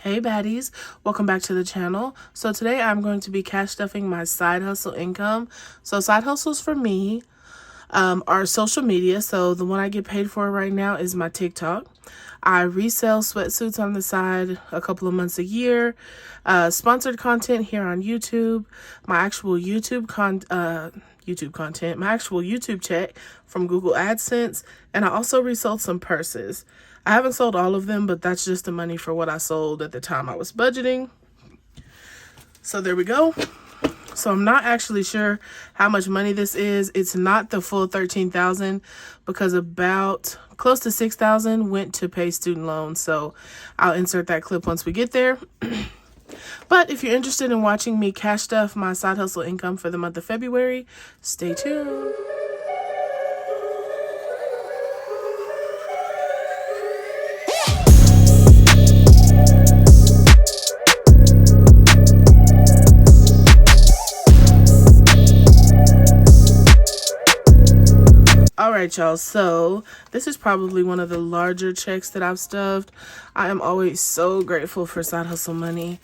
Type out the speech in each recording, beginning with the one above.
Hey baddies, welcome back to the channel. So today I'm going to be cash stuffing my side hustle income. So side hustles for me are social media. So the one I get paid for right now is my TikTok. I resell sweatsuits on the side a couple of months a year. Sponsored content here on YouTube. My actual YouTube content, my actual YouTube check from Google AdSense, and I also resold some purses. I haven't sold all of them, but that's just the money for what I sold at the time I was budgeting. So there we go. So I'm not actually sure how much money this is. It's not the full $13,000 because about close to $6,000 went to pay student loans. So I'll insert that clip once we get there. But if you're interested in watching me cash stuff my side hustle income for the month of February, stay tuned. Alright y'all, so this is probably one of the larger checks that I've stuffed. I am always so grateful for side hustle money.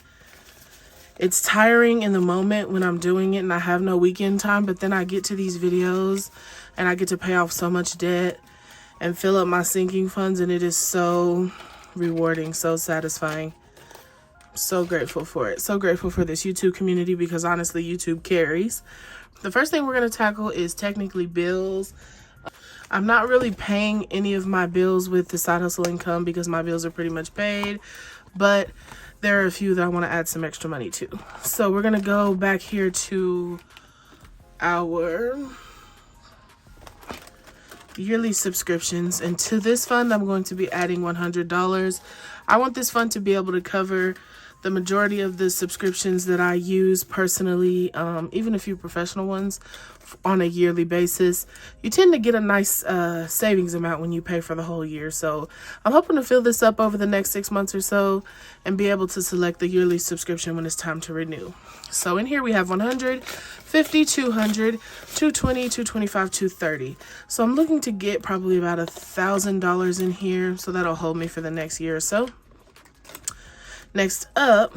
It's tiring in the moment when I'm doing it and I have no weekend time, but then I get to these videos and I get to pay off so much debt and fill up my sinking funds, and it is so rewarding, so satisfying. So grateful for it. So grateful for this YouTube community because honestly, YouTube carries. The first thing we're going to tackle is technically bills. I'm not really paying any of my bills with the side hustle income because my bills are pretty much paid, but there are a few that I want to add some extra money to. So we're going to go back here to our yearly subscriptions, and to this fund I'm going to be adding $100. I want this fund to be able to cover the majority of the subscriptions that I use personally, even a few professional ones on a yearly basis. You tend to get a nice savings amount when you pay for the whole year. So I'm hoping to fill this up over the next 6 months or so and be able to select the yearly subscription when it's time to renew. So in here we have 100, 50, 200, 220, 225, 230. So I'm looking to get probably about $1,000 in here. So that'll hold me for the next year or so. Next up,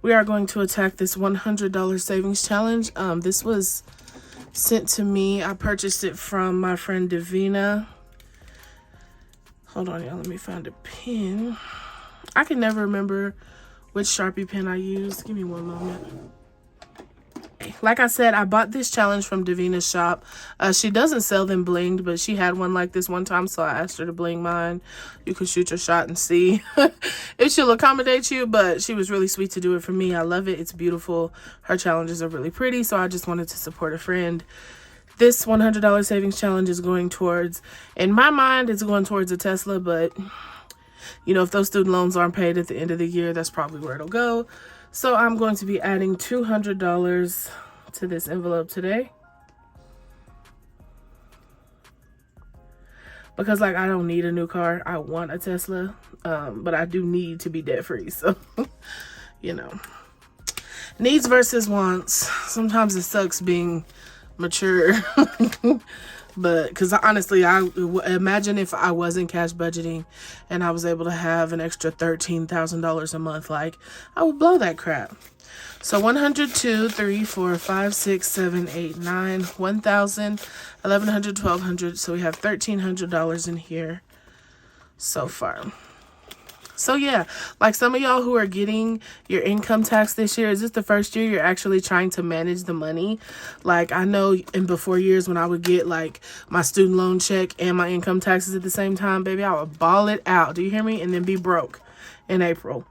we are going to attack this $100 savings challenge. This was sent to me. I purchased it from my friend Davina. Hold on, y'all. Let me find a pen. I can never remember which Sharpie pen I used. Give me one moment. Like I said, I bought this challenge from Davina's shop. She doesn't sell them blinged, but she had one like this one time, so I asked her to bling mine. You can shoot your shot and see if she'll accommodate you, but she was really sweet to do it for me. I love it. It's beautiful. Her challenges are really pretty, so I just wanted to support a friend. This $100 savings challenge is going towards, in my mind, it's going towards a Tesla, but you know, if those student loans aren't paid at the end of the year, that's probably where it'll go. So I'm going to be adding $200 to this envelope today. Because like, I don't need a new car. I want a Tesla, but I do need to be debt free. So, you know, needs versus wants. Sometimes it sucks being mature. But because honestly, I imagine if I wasn't cash budgeting and I was able to have an extra $13,000 a month, like I would blow that crap. So 100, 2, 3, 4, 5, 6, 7, 8, 9, 1,000, 1,100, 1,200. So we have $1,300 in here so far. So yeah, like some of y'all who are getting your income tax this year, is this the first year you're actually trying to manage the money? Like I know in before years when I would get like my student loan check and my income taxes at the same time, baby, I would ball it out. Do you hear me? And then be broke in April.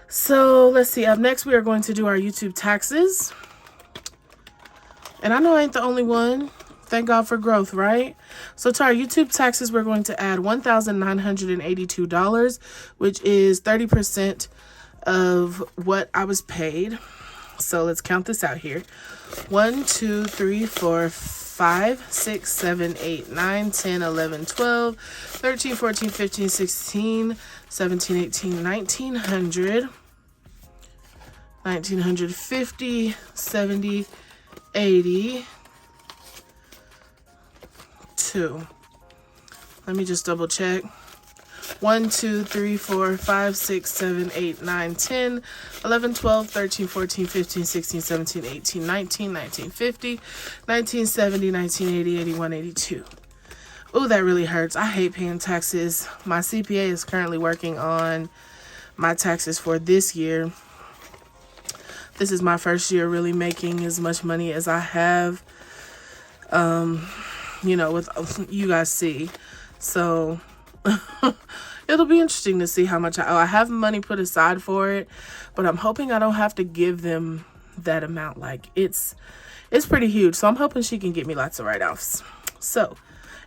So let's see, up next we are going to do our YouTube taxes. And I know I ain't the only one. Thank God for growth, right? So to our YouTube taxes, we're going to add $1,982, which is 30% of what I was paid. So let's count this out here. 1, 2, 3, 4, 5, 6, 7, 8, 9, 10, 11, 12, 13, 14, 15, 16, 17, 18, 1900, 1950, 70, 80, 2. Let me just double check. 1, 2, 3, 4, 5, 6, 7, 8, 9, 10, 11, 12, 13, 14, 15, 16, 17, 18, 19, 1950, 1970, 1980, 81, 82. Ooh, that really hurts. I hate paying taxes. My CPA is currently working on my taxes for this year. This is my first year really making as much money as I have, you know, with you guys see. So it'll be interesting to see how much I have money put aside for it, but I'm hoping I don't have to give them that amount. Like it's pretty huge. So I'm hoping she can get me lots of write-offs. So,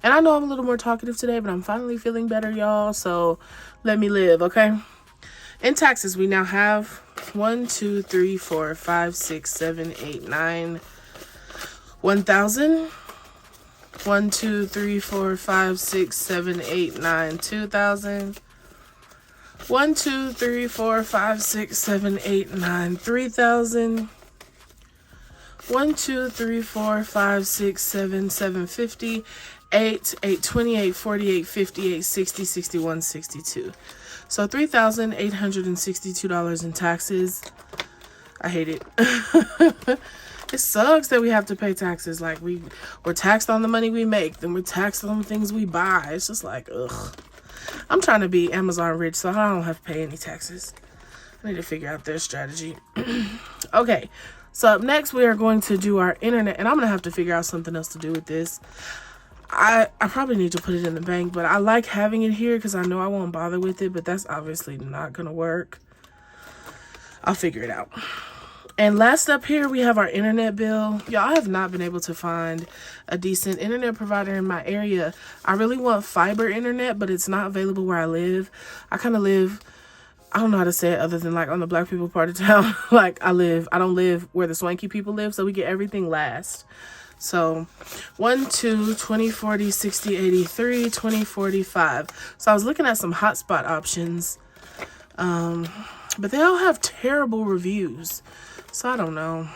and I know I'm a little more talkative today, but I'm finally feeling better, y'all. So let me live, okay? In taxes, we now have 1, 2, 3, 4, 5, 6, 7, 8, 9, 1,000. 1, 2, 3, 4, 5, 6, 7, 8, 9, 2,000. 1, 2, 3, 4, 5, 6, 7, 8, 9, 3,000. 1, 2, 3, 4, 5, 6, 7, 750, 8, 820, 840, 850, 860, 61, 62. So $3,862 in taxes. I hate it. It sucks that we have to pay taxes. Like we're taxed on the money we make, then we're taxed on the things we buy. It's just like, ugh. I'm trying to be Amazon rich, so I don't have to pay any taxes. I need to figure out their strategy. Okay, so up next we are going to do our internet, and I'm gonna have to figure out something else to do with this. I probably need to put it in the bank, but I like having it here because I know I won't bother with it, but that's obviously not gonna work. I'll figure it out. And last up here, we have our internet bill. Y'all, I have not been able to find a decent internet provider in my area. I really want fiber internet, but it's not available where I live. I kind of live, I don't know how to say it other than like on the black people part of town. Like I don't live where the swanky people live, so we get everything last. So 1, 2, 20, 40, 60, 83, 20, 45. So I was looking at some hotspot options, but they all have terrible reviews. So I don't know.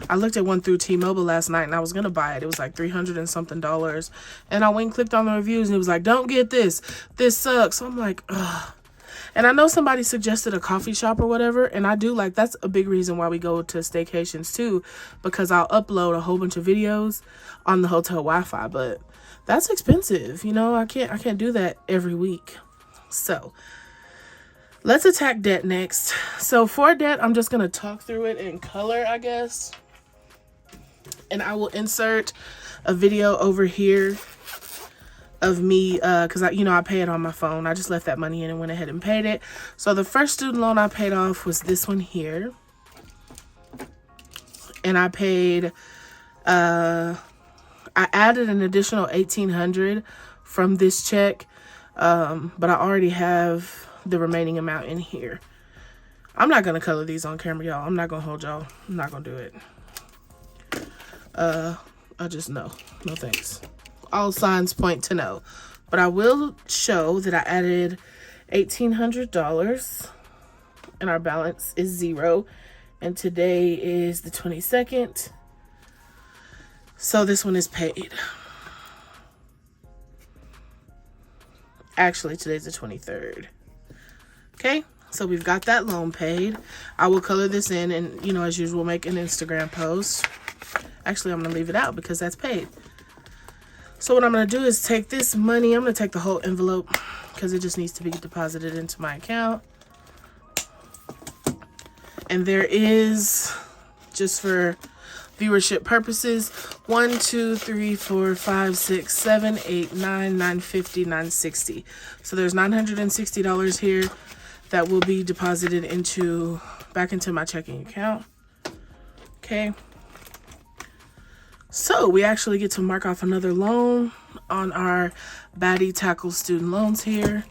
I looked at one through T-Mobile last night and I was going to buy it. It was like $300 and something. And I went and clicked on the reviews and it was like, don't get this. This sucks. So I'm like, ugh. And I know somebody suggested a coffee shop or whatever. And I do like, that's a big reason why we go to staycations too. Because I'll upload a whole bunch of videos on the hotel Wi-Fi. But that's expensive. You know, I can't do that every week. So let's attack debt next. So for debt, I'm just going to talk through it in color, I guess. And I will insert a video over here of me, because I pay it on my phone. I just left that money in and went ahead and paid it. So the first student loan I paid off was this one here. And I paid, I added an additional $1,800 from this check. But I already have the remaining amount in here. I'm not gonna color these on camera, y'all. I'm not gonna hold y'all. I'm not gonna do it. I just no thanks. All signs point to no, but I will show that I added $1,800 and our balance is 0, and today is the 22nd, so this one is paid. Actually, today's the 23rd. Okay, so we've got that loan paid. I will color this in and, as usual, make an Instagram post. Actually, I'm going to leave it out because that's paid. So what I'm going to do is take this money. I'm going to take the whole envelope because it just needs to be deposited into my account. And there is, just for viewership purposes, 1, 2, 3, 4, 5, 6, 7, 8, 9, 950, 960. So there's $960 here that will be deposited back into my checking account. Okay. So we actually get to mark off another loan on our Baddie Tackle student loans here.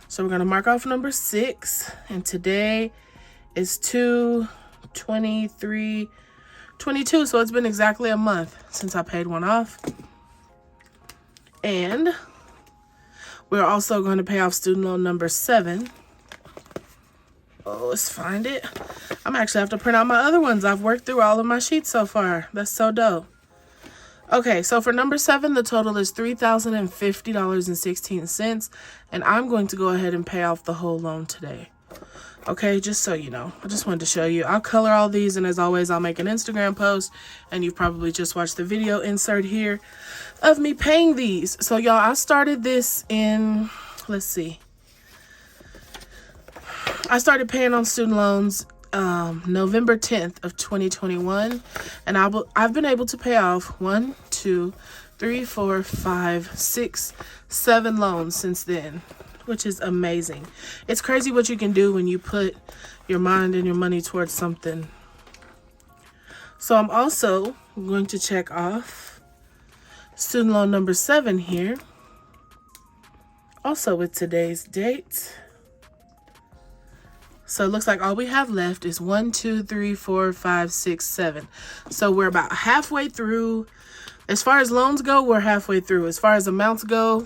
So we're going to mark off number 6, and today is 2/23/22. So it's been exactly a month since I paid one off. And we're also going to pay off student loan number 7. Oh, let's find it. I'm actually have to print out my other ones. I've worked through all of my sheets so far. That's so dope. Okay, so for number 7, the total is $3,050.16, and I'm going to go ahead and pay off the whole loan today. Okay, just so you know. I just wanted to show you. I'll color all these, and as always, I'll make an Instagram post, and you've probably just watched the video insert here of me paying these. So, y'all, I started this in, let's see. I started paying on student loans November 10th of 2021, and I've been able to pay off 1, 2, 3, 4, 5, 6, 7 loans since then, which is amazing. It's crazy what you can do when you put your mind and your money towards something. So I'm also going to check off student loan number 7 here, also with today's date. So it looks like all we have left is 1, 2, 3, 4, 5, 6, 7. So we're about halfway through. As far as loans go, we're halfway through. As far as amounts go,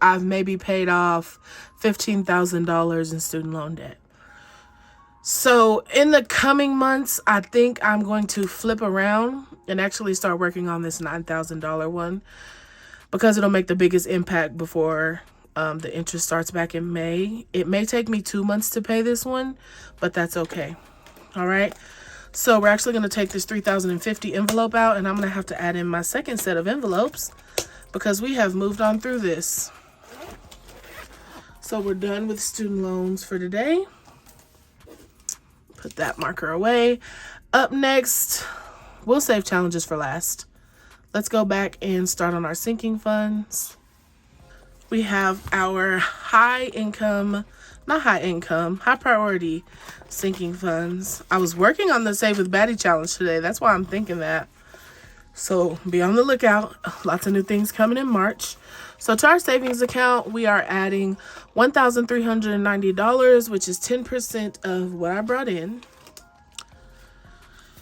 I've maybe paid off $15,000 in student loan debt. So in the coming months, I think I'm going to flip around and actually start working on this $9,000 one, because it'll make the biggest impact before the interest starts back in May. It may take me 2 months to pay this one, but that's okay. All right. So we're actually going to take this $3,050 envelope out, and I'm going to have to add in my second set of envelopes because we have moved on through this. So we're done with student loans for today. Put that marker away. Up next, we'll save challenges for last. Let's go back and start on our sinking funds. We have our high priority sinking funds. I was working on the Save with Baddie challenge today. That's why I'm thinking that. So be on the lookout. Lots of new things coming in March. So to our savings account, we are adding $1,390, which is 10% of what I brought in.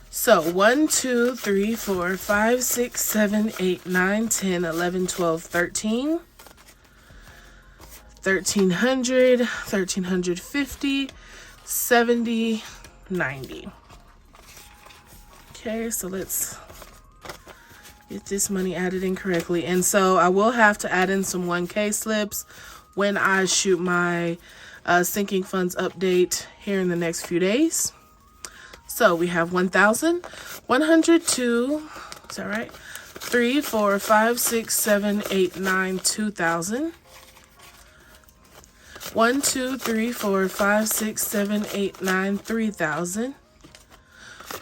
So 1, 2, 3, 4, 5, 6, 7, 8, 9, 10, 11, 12, 13. 1,300, 1,350, 70, 90. Okay, so let's get this money added in correctly. And so I will have to add in some 1K slips when I shoot my sinking funds update here in the next few days. So we have 1,000, 102, is that right? 3, 4, 5, 6, 7, 8, 9, 2,000. 1, 2, 3, 4, 5, 6, 7, 8, 9, 3,000.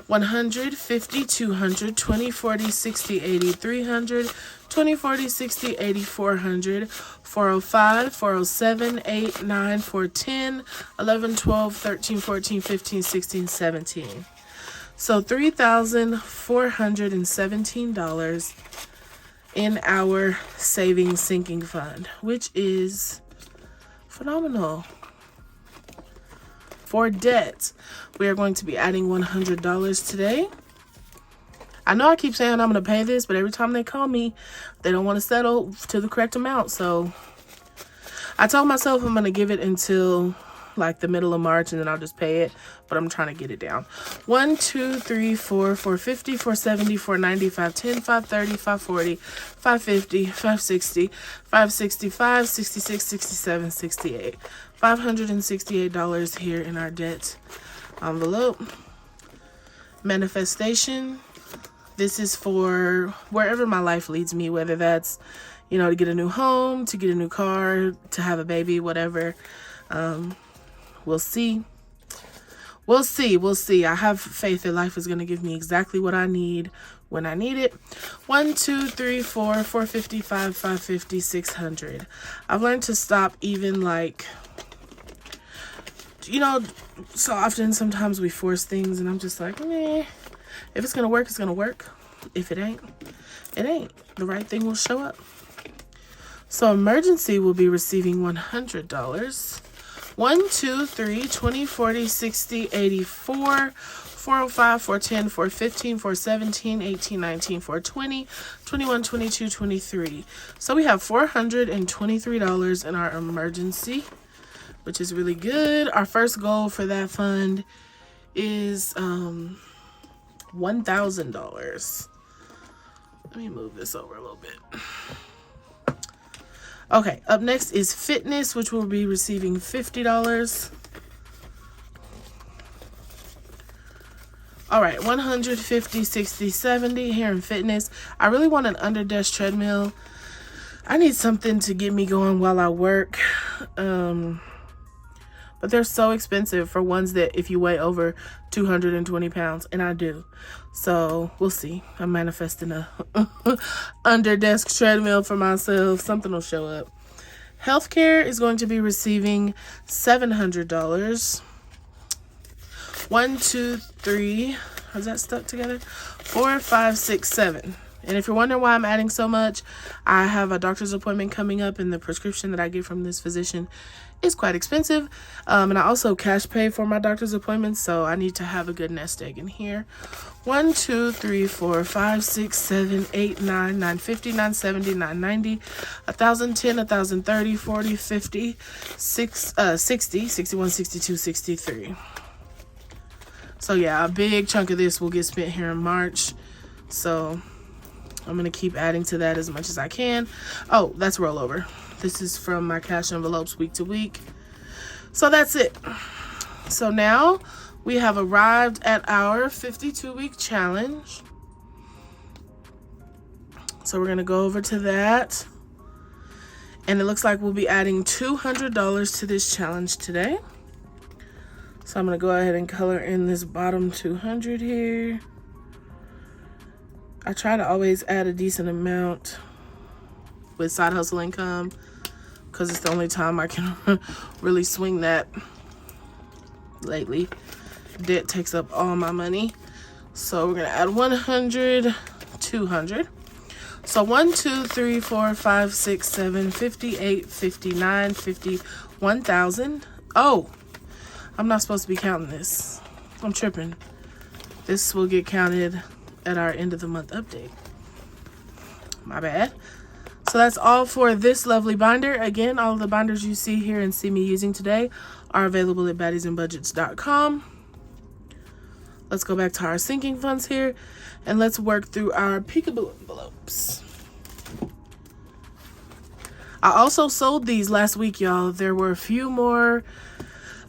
100, 50, 200, 20, 40, 60, 80, 300, 20, 40, 60, 80, 400, 405, 407, 8, 9, 410, 11, 12, 13, 14, 15, 16, 17. So $3,417 in our savings sinking fund, which is phenomenal. For debt, we are going to be adding $100 today. I know I keep saying I'm going to pay this, but every time they call me, they don't want to settle to the correct amount. So I told myself I'm going to give it until like the middle of March, and then I'll just pay it, but I'm trying to get it down. 1, 2, 3, 4, 450, 470, 490, 510, 530, 540, 550, 560, 560, 566, 67, 68. $568 here in our debt envelope. Manifestation. This is for wherever my life leads me, whether that's, to get a new home, to get a new car, to have a baby, whatever. We'll see. We'll see. I have faith that life is going to give me exactly what I need when I need it. 1, 2, 3, 4, 455, 550, 600. I've learned to stop even so often sometimes we force things and I'm just like, meh. If it's going to work, it's going to work. If it ain't, it ain't. The right thing will show up. So emergency will be receiving $100. 1, 2, 3, 20, 40, 60, 84, 405, 410, 415, 417, 18, 19, 420, 21, 22, 23. So we have $423 in our emergency, which is really good. Our first goal for that fund is $1,000. Let me move this over a little bit. Okay, up next is fitness, which will be receiving $50. All right, 150, 60, 70 here in fitness. I really want an under desk treadmill. I need something to get me going while I work. But they're so expensive for ones that if you weigh over 220 pounds, and I do. So we'll see. I'm manifesting a under desk treadmill for myself. Something will show up. Healthcare is going to be receiving $700. 1, 2, 3. Is that stuck together? 4, 5, 6, 7. And if you're wondering why I'm adding so much, I have a doctor's appointment coming up, and the prescription that I get from this physician is quite expensive. And I also cash pay for my doctor's appointments, so I need to have a good nest egg in here. 1, 2, 3, 4, 5, 6, 7, 8, 9, 950, 970, 990, 1010, 1030, 40, 50, 60, 61, 62, 63. So yeah, a big chunk of this will get spent here in March. So I'm going to keep adding to that as much as I can. Oh, that's rollover. This is from my cash envelopes week to week. So that's it. So now we have arrived at our 52-week challenge. So we're going to go over to that. And it looks like we'll be adding $200 to this challenge today. So I'm going to go ahead and color in this bottom 200 here. I try to always add a decent amount with side hustle income because it's the only time I can really swing that lately. Debt takes up all my money. So we're going to add 100, 200. So 1, 2, 3, 4, 5, 6, 7, 58, 59, 50, 1,000. Oh, I'm not supposed to be counting this. I'm tripping. This will get counted at our end of the month update. My bad. So that's all for this lovely binder. Again, all of the binders you see here and see me using today are available at baddiesandbudgets.com. Let's go back to our sinking funds here and let's work through our peekaboo envelopes. I also sold these last week, y'all. There were a few more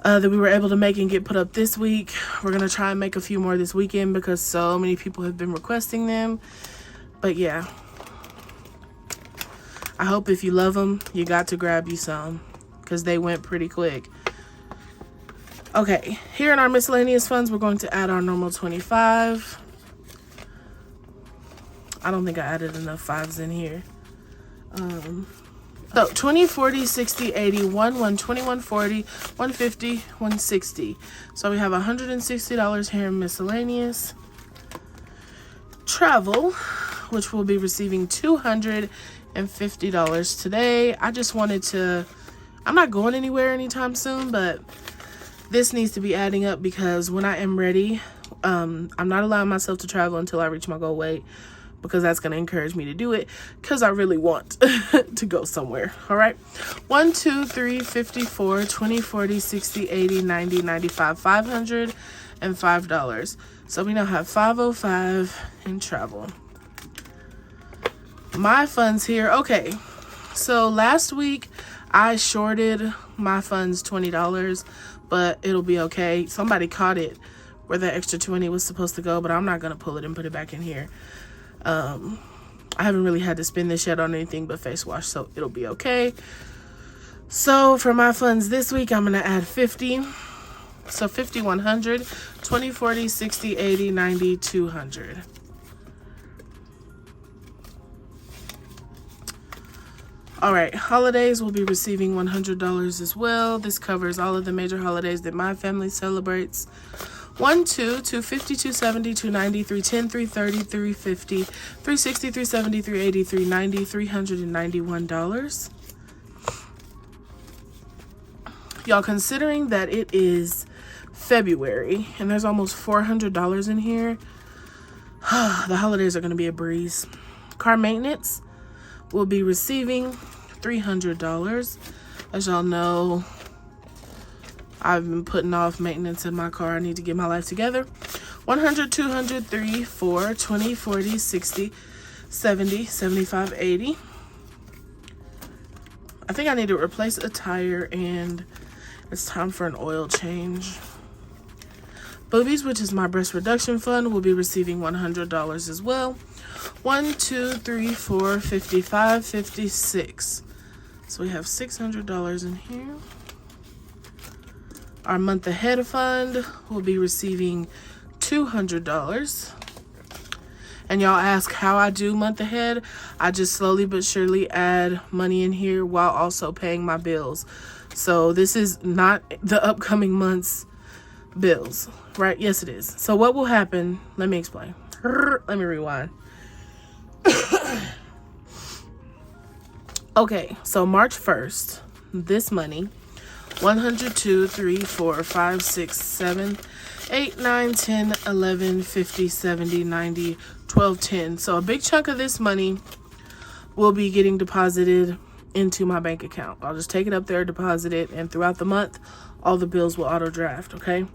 that we were able to make and get put up this week. We're going to try and make a few more this weekend because so many people have been requesting them. But yeah, I hope if you love them, you got to grab you some because they went pretty quick. Okay, here in our miscellaneous funds, we're going to add our normal 25. I don't think I added enough fives in here. So 20, 40, 60, 80, 1, 21, 40, 150, 160. So we have $160 here in miscellaneous. Travel, which we'll be receiving $250 today. I just wanted to, I'm not going anywhere anytime soon, but this needs to be adding up because when I am ready, I'm not allowing myself to travel until I reach my goal weight, because that's going to encourage me to do it because I really want to go somewhere. All right. 1, 2, 3, 54, 20, 40, 60, 80, 90, 95, $500 and $5. So we now have $505 in travel. My funds here. Okay. So last week I shorted my funds $20, but it'll be okay. Somebody caught it where that extra 20 was supposed to go, but I'm not going to pull it and put it back in here. I haven't really had to spend this yet on anything but face wash, so it'll be okay. So for my funds this week, I'm going to add 50. So 50, 100, 20, 40, 60, 80, 90, 200. All right, holidays will be receiving $100 as well. This covers all of the major holidays that my family celebrates. 1, 2, 250, 270, 290, 310, 330, 350, 360, 370, 380, 390, $391. Y'all, considering that it is February and there's almost $400 in here, the holidays are going to be a breeze. Car maintenance will be receiving $300. As y'all know, I've been putting off maintenance in my car. I need to get my life together. 100, 200, 3, 4, 20, 40, 60, 70, 75, 80. I think I need to replace a tire and it's time for an oil change. Boobies, which is my breast reduction fund, will be receiving $100 as well. 1, 2, 3, 4, 55, 56. So we have $600 in here. Our month ahead fund will be receiving $200. And y'all ask how I do month ahead. I just slowly but surely add money in here while also paying my bills. So this is not the upcoming month's bills, right? Yes, it is. So what will happen? Let me explain. Let me rewind. Okay, so March 1st, this money, 100, 2, 3, 4, 5, 6, 7, 8, 9, 10, 11, 50, 70, 90, 12, 10. So a big chunk of this money will be getting deposited into my bank account. I'll just take it up there, deposit it, and throughout the month, all the bills will auto draft, okay?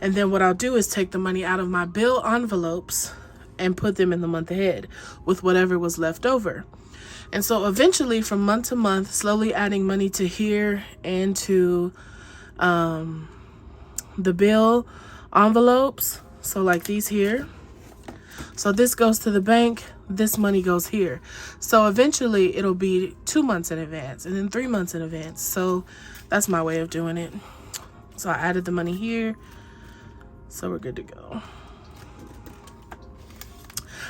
And then what I'll do is take the money out of my bill envelopes and put them in the month ahead with whatever was left over. And so eventually from month to month, slowly adding money to here and to the bill envelopes. So like these here. So this goes to the bank, this money goes here. So eventually it'll be 2 months in advance and then 3 months in advance. So that's my way of doing it. So I added the money here. So we're good to go.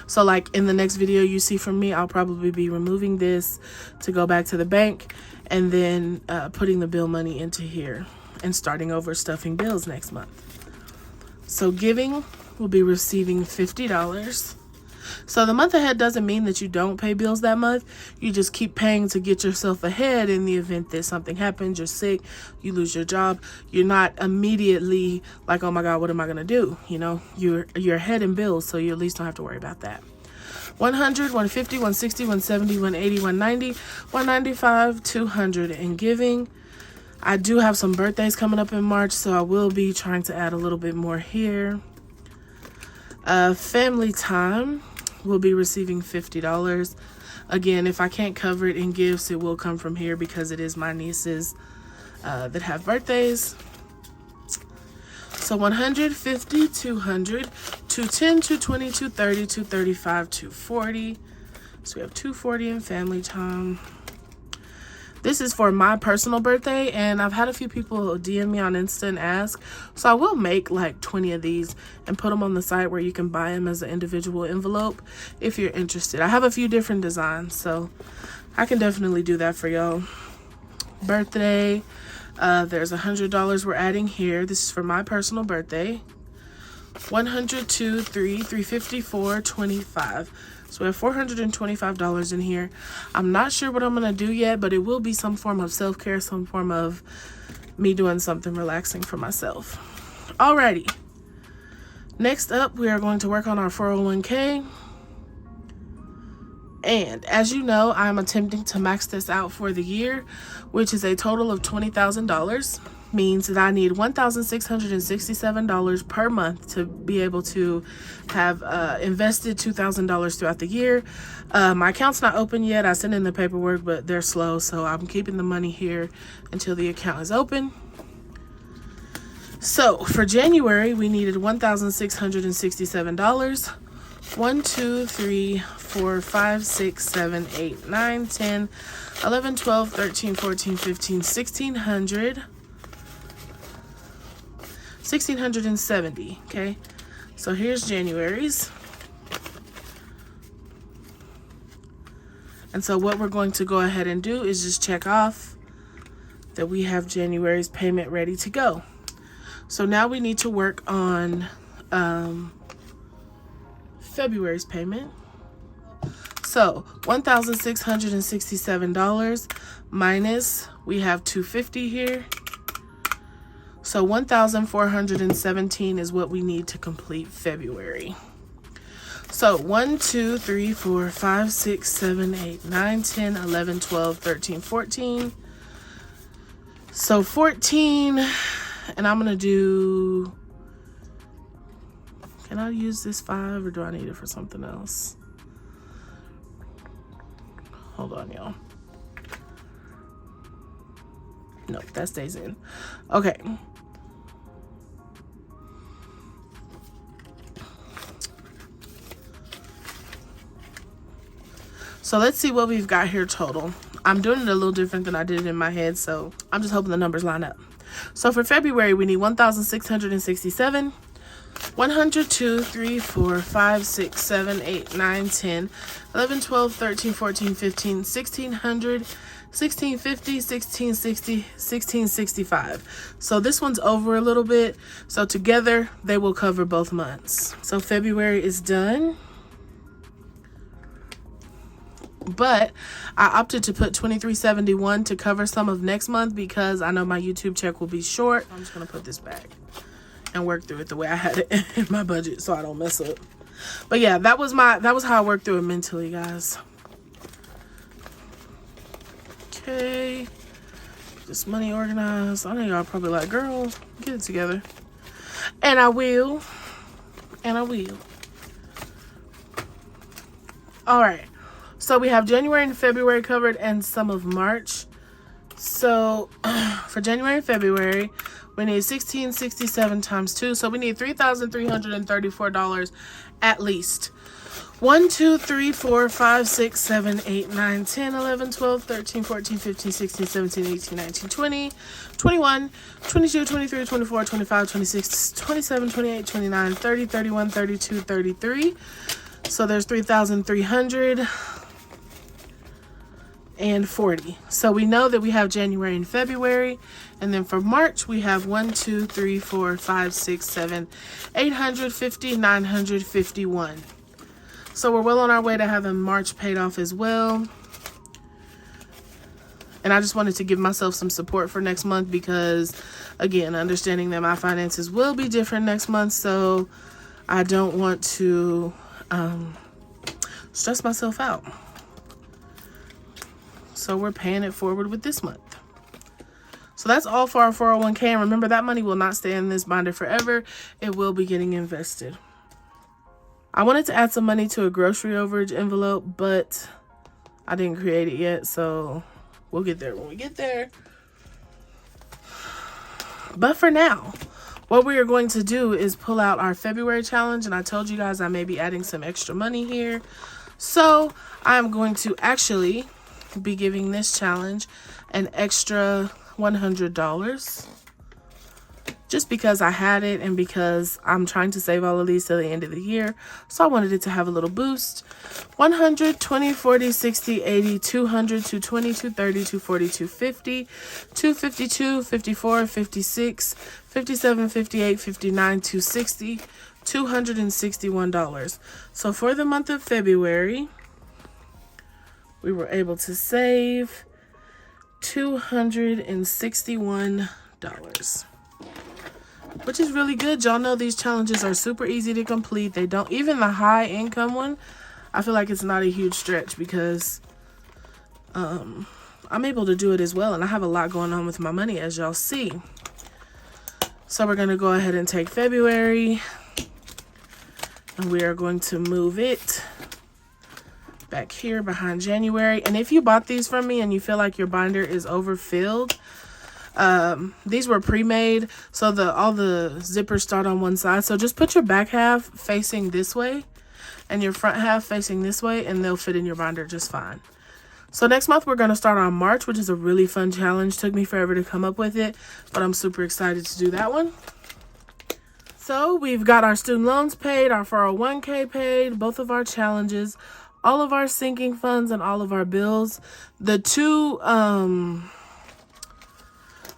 So like in the next video you see from me, I'll probably be removing this to go back to the bank and then putting the bill money into here and starting over stuffing bills next month. So giving will be receiving $50. So the month ahead doesn't mean that you don't pay bills that month. You just keep paying to get yourself ahead in the event that something happens, you're sick, you lose your job. You're not immediately like, oh my God, what am I gonna do? You know, you're ahead in bills, so you at least don't have to worry about that. 100, 150, 160, 170, 180, 190, 195, 200 in giving. I do have some birthdays coming up in March, so I will be trying to add a little bit more here. Family time will be receiving $50. Again, if I can't cover it in gifts, it will come from here because it is my nieces that have birthdays. So 100, 50, 200, 210, 220, 230, 235, 240. So we have 240 in family time. This is for my personal birthday, and I've had a few people DM me on Insta and ask. So I will make like 20 of these and put them on the site where you can buy them as an individual envelope if you're interested. I have a few different designs, so I can definitely do that for y'all. Birthday, there's $100 we're adding here. This is for my personal birthday. 100, 2, 3, 354, 25. So we have $425 in here. I'm not sure what I'm going to do yet, but it will be some form of self-care, some form of me doing something relaxing for myself. Alrighty. Next up, we are going to work on our 401k. And as you know, I'm attempting to max this out for the year, which is a total of $20,000. Means that I need $1,667 per month to be able to have invested $2,000 throughout the year. My account's not open yet. I sent in the paperwork, but they're slow, so I'm keeping the money here until the account is open. So for January, we needed $1,667. 1, 2, 3, 4, 5, 6, 7, 8, 9, 10, 11, 12, 13, 14, 15, 1,600. 1,670, okay? So here's January's. And so what we're going to go ahead and do is just check off that we have January's payment ready to go. So now we need to work on February's payment. So $1,667 minus, we have $250 here. So 1,417 is what we need to complete February. So 1, 2, 3, 4, 5, 6, 7, 8, 9, 10, 11, 12, 13, 14. So 14, and I'm going to do, can I use this 5 or do I need it for something else? Hold on, y'all. Nope, that stays in. Okay. So let's see what we've got here total. I'm doing it a little different than I did it in my head, so I'm just hoping the numbers line up. So for February, we need 1,667. 100, 2, 3, 4, 5, 6, 7, 8, 9, 10, 11, 12, 13, 14, 15, 1600, 1650, 1660, 1665. So this one's over a little bit. So together, they will cover both months. So February is done. But I opted to put $23.71 to cover some of next month because I know my YouTube check will be short. I'm just going to put this back and work through it the way I had it in my budget so I don't mess up. But yeah, that was how I worked through it mentally, guys. Okay. This money organized. I know y'all probably like, girl, get it together. And I will. And I will. All right. So we have January and February covered and some of March. So for January and February, we need 1667 times 2. So we need $3,334 at least. 1, 2, 3, 4, 5, 6, 7, 8, 9, 10, 11, 12, 13, 14, 15, 16, 17, 18, 19, 20, 21, 22, 23, 24, 25, 26, 27, 28, 29, 30, 31, 32, 33. So there's 3,340. So we know that we have January and February. And then for March, we have 1, 2, 3, 4, 5, 6, 7, 850, 951. So we're well on our way to having March paid off as well. And I just wanted to give myself some support for next month because, again, understanding that my finances will be different next month. So I don't want to stress myself out. So we're paying it forward with this month. So that's all for our 401k. And remember, that money will not stay in this binder forever. It will be getting invested. I wanted to add some money to a grocery overage envelope, but I didn't create it yet. So we'll get there when we get there. But for now, what we are going to do is pull out our February challenge. And I told you guys I may be adding some extra money here. So I'm going to actually be giving this challenge an extra $100 just because I had it and because I'm trying to save all of these till the end of the year. So I wanted it to have a little boost. 100, 20, 40, 60, 80, 200, 220, 230, 240, 250, 252, 54, 56, 57, 58, 59, 260, $261. So for the month of February, we were able to save $261, which is really good. Y'all know these challenges are super easy to complete. They don't, even the high income one, I feel like it's not a huge stretch because I'm able to do it as well. And I have a lot going on with my money, as y'all see. So we're going to go ahead and take February and we are going to move it back here behind January. And if you bought these from me and you feel like your binder is overfilled, these were pre-made, so all the zippers start on one side. So just put your back half facing this way and your front half facing this way, and they'll fit in your binder just fine. So next month we're going to start on March, which is a really fun challenge. Took me forever to come up with it, but I'm super excited to do that one. So we've got our student loans paid, our 401k paid, both of our challenges, all of our sinking funds, and all of our bills. The two,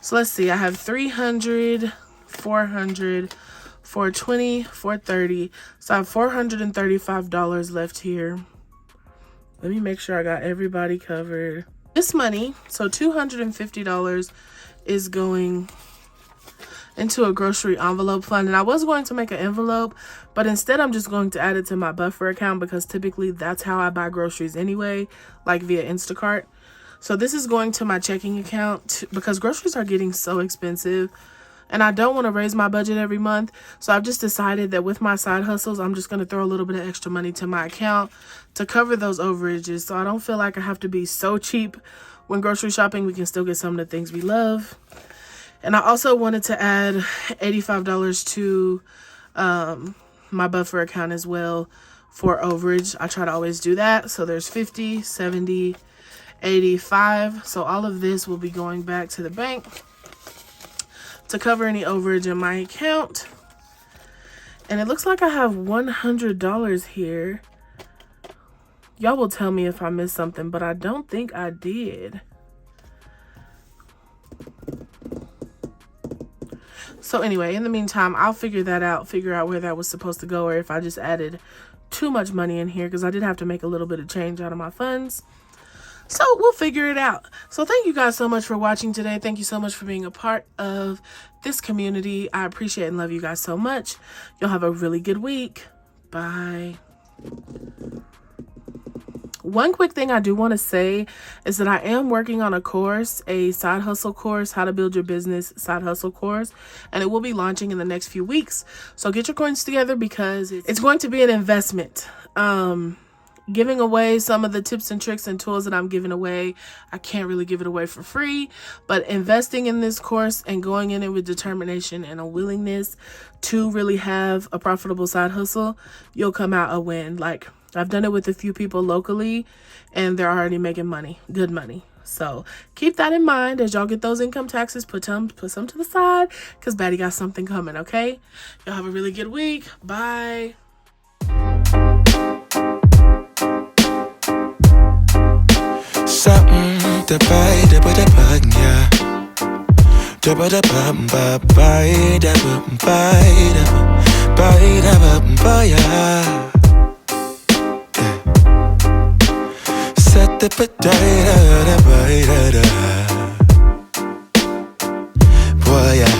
so let's see, I have 300, 400, 420, 430. So I have $435 left here. Let me make sure I got everybody covered. This money, so $250 is going into a grocery envelope fund. And I was going to make an envelope, but instead I'm just going to add it to my buffer account because typically that's how I buy groceries anyway, like via Instacart. So this is going to my checking account because groceries are getting so expensive. And I don't want to raise my budget every month. So I've just decided that with my side hustles, I'm just going to throw a little bit of extra money to my account to cover those overages. So I don't feel like I have to be so cheap when grocery shopping. We can still get some of the things we love. And I also wanted to add $85 to my buffer account as well for overage. I try to always do that. So there's 50, 70, 85. So all of this will be going back to the bank to cover any overage in my account. And it looks like I have $100 here. Y'all will tell me if I missed something, but I don't think I did. So anyway, in the meantime, I'll figure that out, figure out where that was supposed to go, or if I just added too much money in here, because I did have to make a little bit of change out of my funds. So we'll figure it out. So thank you guys so much for watching today. Thank you so much for being a part of this community. I appreciate and love you guys so much. You'll have a really good week. Bye. One quick thing I do want to say is that I am working on a course, a side hustle course, how to build your business side hustle course, and it will be launching in the next few weeks. So get your coins together because it's going to be an investment. Giving away some of the tips and tricks and tools that I'm giving away, I can't really give it away for free, but investing in this course and going in it with determination and a willingness to really have a profitable side hustle, you'll come out a win. Like, I've done it with a few people locally and they're already making money, good money. So keep that in mind as y'all get those income taxes, put some to the side because Baddie got something coming, okay? Y'all have a really good week. Bye. Something to buy, da ba da bug, yeah. Da ba da bum ba buy, da bum buy, da bum buy, yeah. Set the potato, da ba da da. Boy, yeah.